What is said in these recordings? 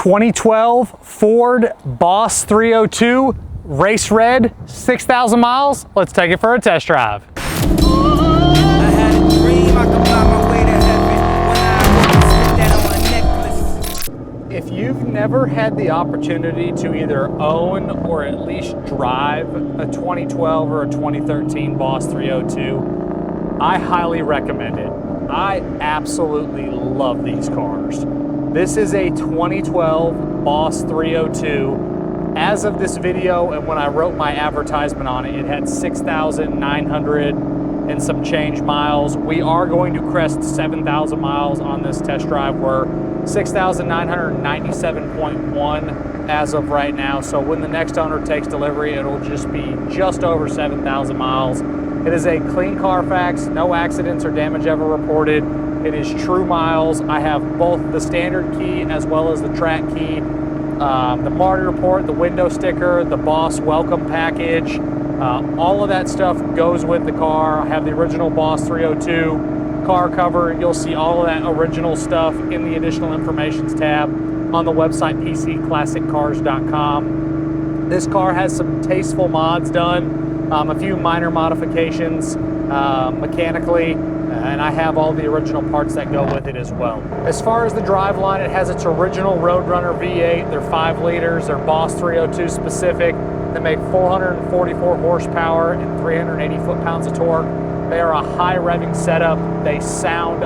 2012 Ford Boss 302 Race Red, 6,000 miles. Let's take it for a test drive. I had a dream I could buy my way to heaven when I spit that on a necklace. If you've never had the opportunity to either own or at least drive a 2012 or a 2013 Boss 302, I highly recommend it. I absolutely love these cars. This is a 2012 Boss 302. As of this video and when I wrote my advertisement on it, it had 6,900 and some change miles. We are going to crest 7,000 miles on this test drive. We're 6,997.1 as of right now. So when the next owner takes delivery, it'll just be just over 7,000 miles. It is a clean Carfax, no accidents or damage ever reported. It is true miles. I have both the standard key as well as the track key. The Marty report, the window sticker, the Boss welcome package, all of that stuff goes with the car. I have the original Boss 302 car cover. You'll see all of that original stuff in the additional informations tab on the website pcclassiccars.com. This car has some tasteful mods done, a few minor modifications mechanically, and I have all the original parts that go with it as well. As far as the driveline, it has its original Roadrunner V8. They're 5 liters. They're Boss 302 specific. They make 444 horsepower and 380 foot-pounds of torque. They are a high revving setup. They sound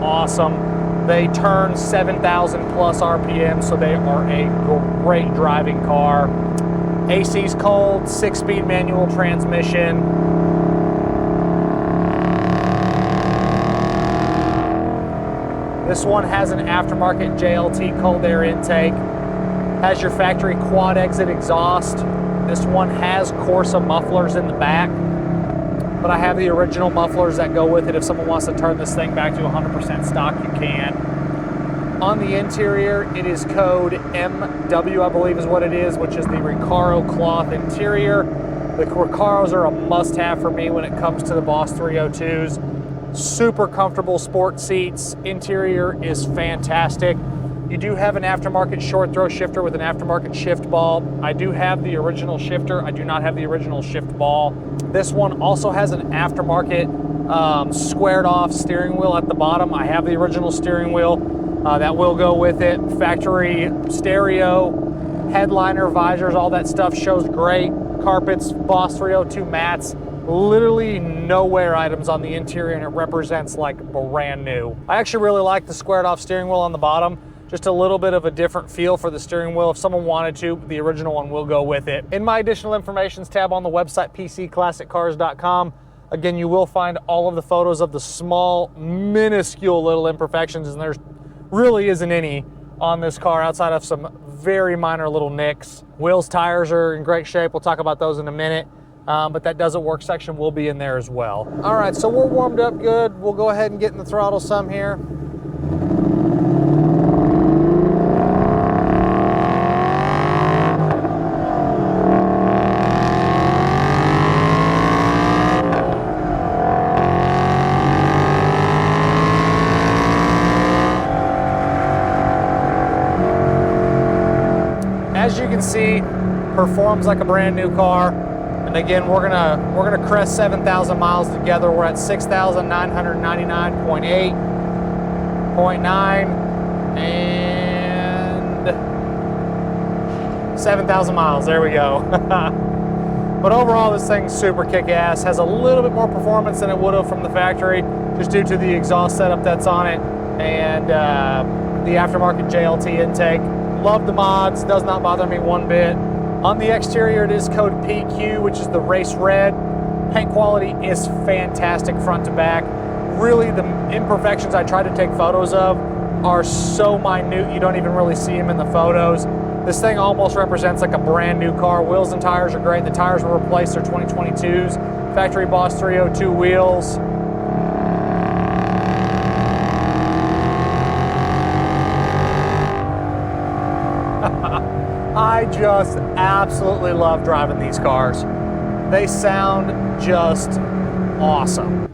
awesome. They turn 7,000 plus RPM, so they are a great driving car. AC's cold, 6-speed manual transmission. This one has an aftermarket JLT cold air intake, has your factory quad exit exhaust. This one has Corsa mufflers in the back, but I have the original mufflers that go with it. If someone wants to turn this thing back to 100% stock, you can. On the interior, it is code MW, I believe is what it is, which is the Recaro cloth interior. The Recaros are a must-have for me when it comes to the Boss 302s. Super comfortable sport seats. Interior is fantastic. You do have an aftermarket short throw shifter with an aftermarket shift ball. I do have the original shifter. I do not have the original shift ball. This one also has an aftermarket squared off steering wheel at the bottom. I have the original steering wheel. That will go with it. Factory stereo, headliner, visors, all that stuff shows great. Carpets, Boss 302 mats. Literally no wear items on the interior, and it represents like brand new. I actually really like the squared off steering wheel on the bottom. Just a little bit of a different feel for the steering wheel. If someone wanted to, the original one will go with it. In my additional informations tab on the website pcclassiccars.com, again, you will find all of the photos of the small, minuscule little imperfections, and there's really isn't any on this car outside of some very minor little nicks. Wheels, tires are in great shape. We'll talk about those in a minute. But that doesn't work section will be in there as well. All right, so we're warmed up good. We'll go ahead and get in the throttle some here. As you can see, performs like a brand new car. And again, we're gonna crest 7,000 miles together. We're at 6,999.8.9 and 7,000 miles. There we go. But overall, this thing's super kick-ass. Has a little bit more performance than it would have from the factory, just due to the exhaust setup that's on it and the aftermarket JLT intake. Love the mods. Does not bother me one bit. On the exterior, it is code PQ, which is the race red. Paint quality is fantastic front to back. Really, the imperfections I try to take photos of are so minute, you don't even really see them in the photos. This thing almost represents like a brand new car. Wheels and tires are great. The tires were replaced, they're 2022s. Factory Boss 302 wheels. I just absolutely love driving these cars. They sound just awesome.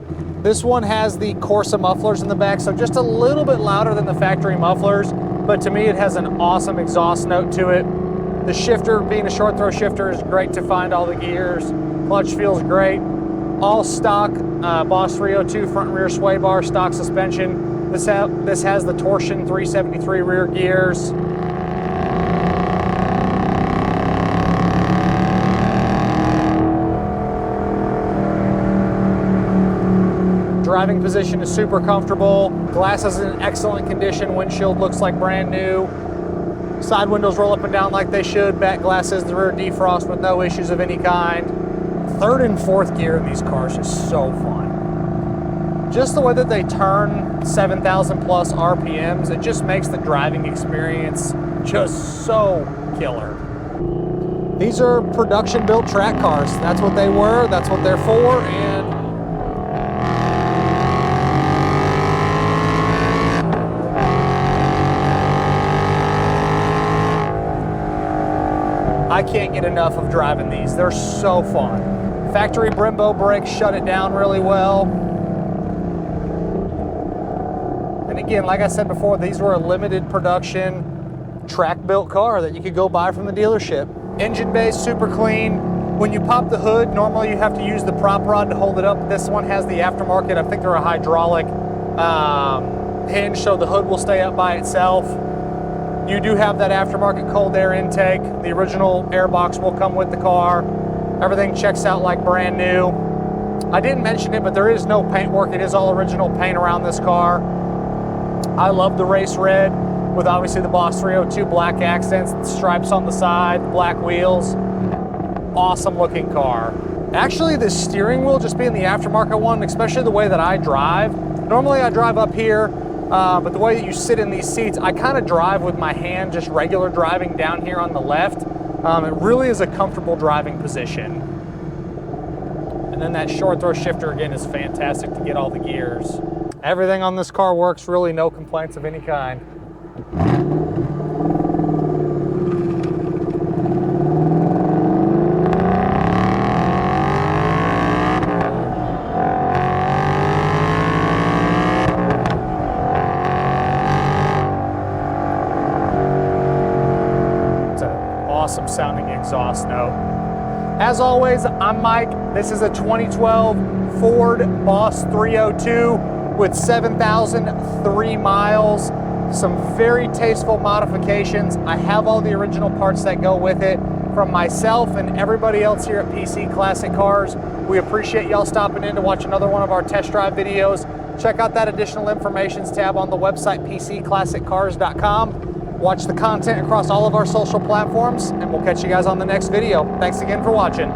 This one has the Corsa mufflers in the back, so just a little bit louder than the factory mufflers. but to me it has an awesome exhaust note to it. The shifter, being a short throw shifter, is great to find all the gears. Clutch feels great. All stock Boss 302 front and rear sway bar, stock suspension. This has the torsion 373 rear gears. Driving position is super comfortable. Glass is in excellent condition. Windshield looks like brand new. Side windows roll up and down like they should. Back glass is the rear defrost with no issues of any kind. Third and fourth gear in these cars is so fun. Just the way that they turn 7,000 plus RPMs, it just makes the driving experience just so killer. These are production built track cars. That's what they were, that's what they're for, and I can't get enough of driving these. They're so fun. Factory Brembo brakes shut it down really well. And again, like I said before, these were a limited production track built car that you could go buy from the dealership. Engine bay super clean. When you pop the hood, normally you have to use the prop rod to hold it up. This one has the aftermarket. I think they're a hydraulic hinge, so the hood will stay up by itself. You do have that aftermarket cold air intake. The original air box will come with the car. Everything checks out like brand new. I didn't mention it, but there is no paint work. It is all original paint around this car. I love the race red with obviously the Boss 302 black accents, the stripes on the side, the black wheels. Awesome looking car. Actually, the steering wheel, just being the aftermarket one, especially the way that I drive. Normally I drive up here, but the way that you sit in these seats, I kind of drive with my hand, just regular driving down here on the left. It really is a comfortable driving position. And then that short throw shifter again is fantastic to get all the gears. Everything on this car works, really no complaints of any kind. Awesome sounding exhaust note. As always, I'm Mike. This is a 2012 Ford Boss 302 with 7,003 miles. Some very tasteful modifications. I have all the original parts that go with it from myself and everybody else here at PC Classic Cars. We appreciate y'all stopping in to watch another one of our test drive videos. Check out that additional information tab on the website pcclassiccars.com. Watch the content across all of our social platforms, and we'll catch you guys on the next video. Thanks again for watching.